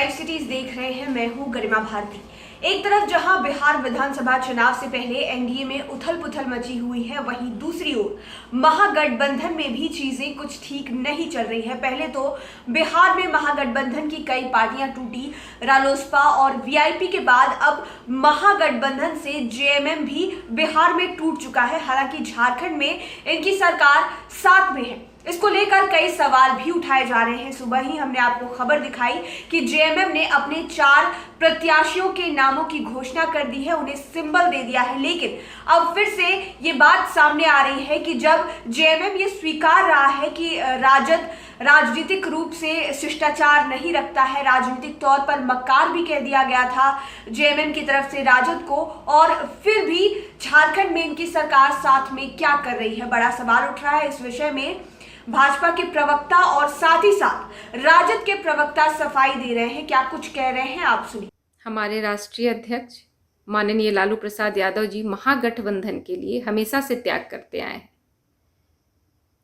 Live cities देख रहे हैं। मैं हूं गरिमा भारती। एक तरफ जहां बिहार विधानसभा चुनाव से पहले एनडीए में उथल पुथल मची हुई है, वहीं दूसरी ओर महागठबंधन में भी चीजें कुछ ठीक नहीं चल रही है। पहले तो बिहार में महागठबंधन की कई पार्टियां टूटी, रालोसपा और वीआईपी के बाद अब महागठबंधन से जेएमएम भी बिहार में टूट चुका है। हालांकि झारखंड में इनकी सरकार साथ में है। इसको लेकर कई सवाल भी उठाए जा रहे हैं। सुबह ही हमने आपको खबर दिखाई कि जेएमएम ने अपने 4 प्रत्याशियों के नामों की घोषणा कर दी है, उन्हें सिंबल दे दिया है। लेकिन अब फिर से ये बात सामने आ रही है कि जब जेएमएम ये स्वीकार रहा है कि राजद राजनीतिक रूप से शिष्टाचार नहीं रखता है, राजनीतिक तौर पर मक्कार भी कह दिया गया था जेएमएम की तरफ से राजद को, और फिर भी झारखंड में इनकी सरकार साथ में क्या कर रही है, बड़ा सवाल उठ रहा है। इस विषय में भाजपा के प्रवक्ता और साथ ही साथ राजद के प्रवक्ता सफाई दे रहे हैं। क्या कुछ कह रहे हैं, आप सुनिए। हमारे राष्ट्रीय अध्यक्ष माननीय लालू प्रसाद यादव जी महागठबंधन के लिए हमेशा से त्याग करते आए हैं,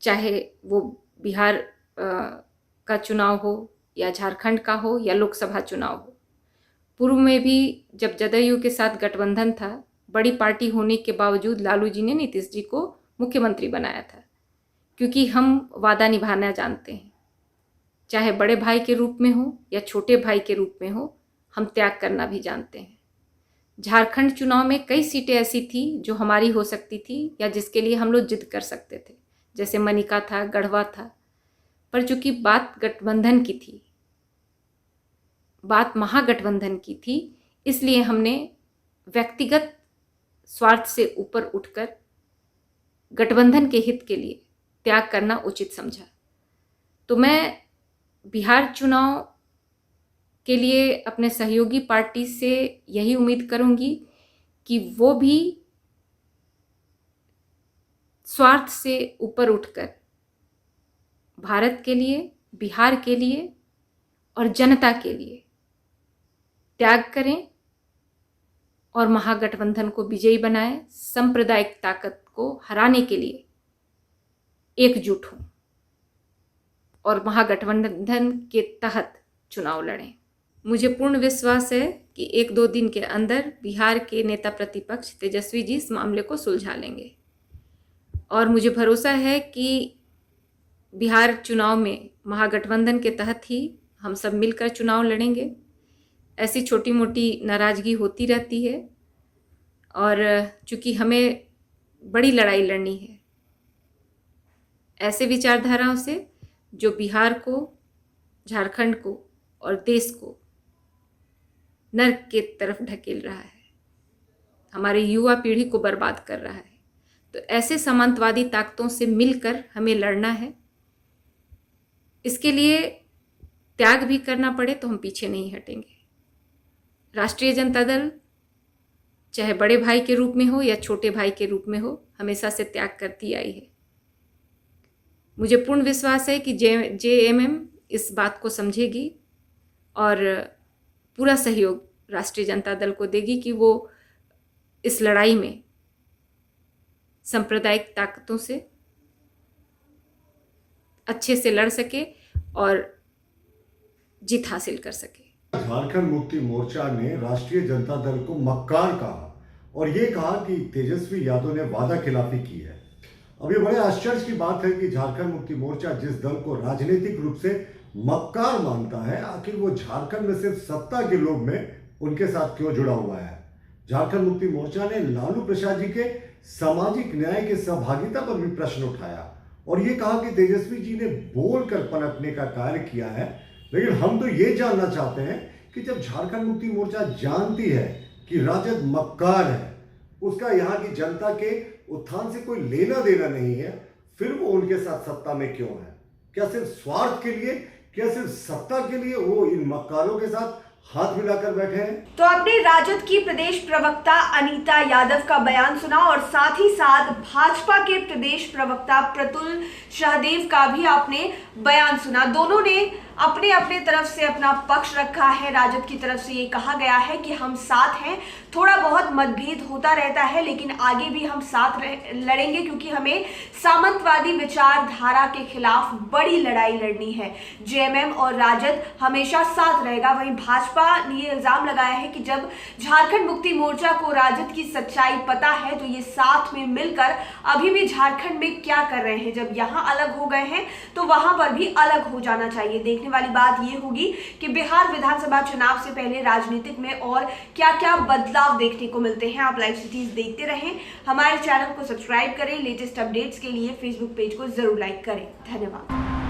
चाहे वो बिहार का चुनाव हो या झारखंड का हो या लोकसभा चुनाव हो। पूर्व में भी जब जदयू के साथ गठबंधन था, बड़ी पार्टी होने के बावजूद लालू जी ने नीतीश जी को मुख्यमंत्री बनाया था, क्योंकि हम वादा निभाना जानते हैं। चाहे बड़े भाई के रूप में हो या छोटे भाई के रूप में हो, हम त्याग करना भी जानते हैं। झारखंड चुनाव में कई सीटें ऐसी थी जो हमारी हो सकती थी या जिसके लिए हम लोग जिद कर सकते थे, जैसे मनिका था, गढ़वा था। पर चूंकि बात गठबंधन की थी, बात महागठबंधन की थी, इसलिए हमने व्यक्तिगत स्वार्थ से ऊपर उठकर गठबंधन के हित के लिए त्याग करना उचित समझा। तो मैं बिहार चुनाव के लिए अपने सहयोगी पार्टी से यही उम्मीद करूंगी कि वो भी स्वार्थ से ऊपर उठकर भारत के लिए, बिहार के लिए और जनता के लिए त्याग करें और महागठबंधन को विजयी बनाएं, सांप्रदायिक ताकत को हराने के लिए एकजुट हों और महागठबंधन के तहत चुनाव लड़ें। मुझे पूर्ण विश्वास है कि 1-2 दिन के अंदर बिहार के नेता प्रतिपक्ष तेजस्वी जी इस मामले को सुलझा लेंगे और मुझे भरोसा है कि बिहार चुनाव में महागठबंधन के तहत ही हम सब मिलकर चुनाव लड़ेंगे। ऐसी छोटी मोटी नाराज़गी होती रहती है और चूँकि हमें बड़ी लड़ाई लड़नी है ऐसे विचारधाराओं से जो बिहार को, झारखंड को और देश को नर्क के तरफ ढकेल रहा है, हमारी युवा पीढ़ी को बर्बाद कर रहा है। तो ऐसे सामंतवादी ताकतों से मिलकर हमें लड़ना है। इसके लिए त्याग भी करना पड़े तो हम पीछे नहीं हटेंगे। राष्ट्रीय जनता दल चाहे बड़े भाई के रूप में हो या छोटे भाई के रूप में हो, हमेशा से त्याग करती आई है। मुझे पूर्ण विश्वास है कि जेएमएम इस बात को समझेगी और पूरा सहयोग राष्ट्रीय जनता दल को देगी कि वो इस लड़ाई में सांप्रदायिक ताकतों से अच्छे से लड़ सके और जीत हासिल कर सके। झारखंड मुक्ति मोर्चा ने राष्ट्रीय जनता दल को मक्कार कहा और ये कहा कि तेजस्वी यादव ने वादा खिलाफी की है। अब ये बड़े आश्चर्य की बात है कि झारखंड मुक्ति मोर्चा जिस दल को राजनीतिक रूप से मक्कार मानता है, आखिर वो झारखंड में सिर्फ सत्ता के लोभ में उनके साथ क्यों जुड़ा हुआ है। झारखंड मुक्ति मोर्चा ने लालू प्रसाद जी के सामाजिक न्याय के सहभागिता पर भी प्रश्न उठाया और ये कहा कि तेजस्वी जी ने बोलकर पनपने का कार्य किया है। लेकिन हम तो ये जानना चाहते हैं कि जब झारखंड मुक्ति मोर्चा जानती है कि राजद मक्कार है, उसका यहाँ की जनता के उत्थान से कोई लेना देना नहीं है, फिर वो उनके साथ सत्ता में क्यों है? क्या सिर्फ स्वार्थ के लिए, क्या सिर्फ सत्ता के लिए वो इन मक्कारों के साथ हाथ मिलाकर बैठे हैं? तो आपने राजद की प्रदेश प्रवक्ता अनीता यादव का बयान सुना और साथ ही साथ भाजपा के प्रदेश प्रवक्ता प्रतुल सहदेव का भी आपने बयान सुना। दोनों ने अपने अपने तरफ से अपना पक्ष रखा है। राजद की तरफ से ये कहा गया है कि हम साथ हैं, थोड़ा बहुत मतभेद होता रहता है लेकिन आगे भी हम साथ लड़ेंगे क्योंकि हमें सामंतवादी विचारधारा के खिलाफ बड़ी लड़ाई लड़नी है। जेएमएम और राजद हमेशा साथ रहेगा। वहीं भाजपा ने ये इल्जाम लगाया है कि जब झारखंड मुक्ति मोर्चा को राजद की सच्चाई पता है तो ये साथ में मिलकर अभी भी झारखंड में क्या कर रहे हैं। जब यहाँ अलग हो गए हैं तो वहां पर भी अलग हो जाना चाहिए। देखने वाली बात ये होगी कि बिहार विधानसभा चुनाव से पहले राजनीतिक में और क्या क्या बदलाव देखने को मिलते हैं। आप लाइव सिटीज देखते रहें, हमारे चैनल को सब्सक्राइब करें, लेटेस्ट अपडेट्स के लिए फेसबुक पेज को जरूर लाइक करें। धन्यवाद।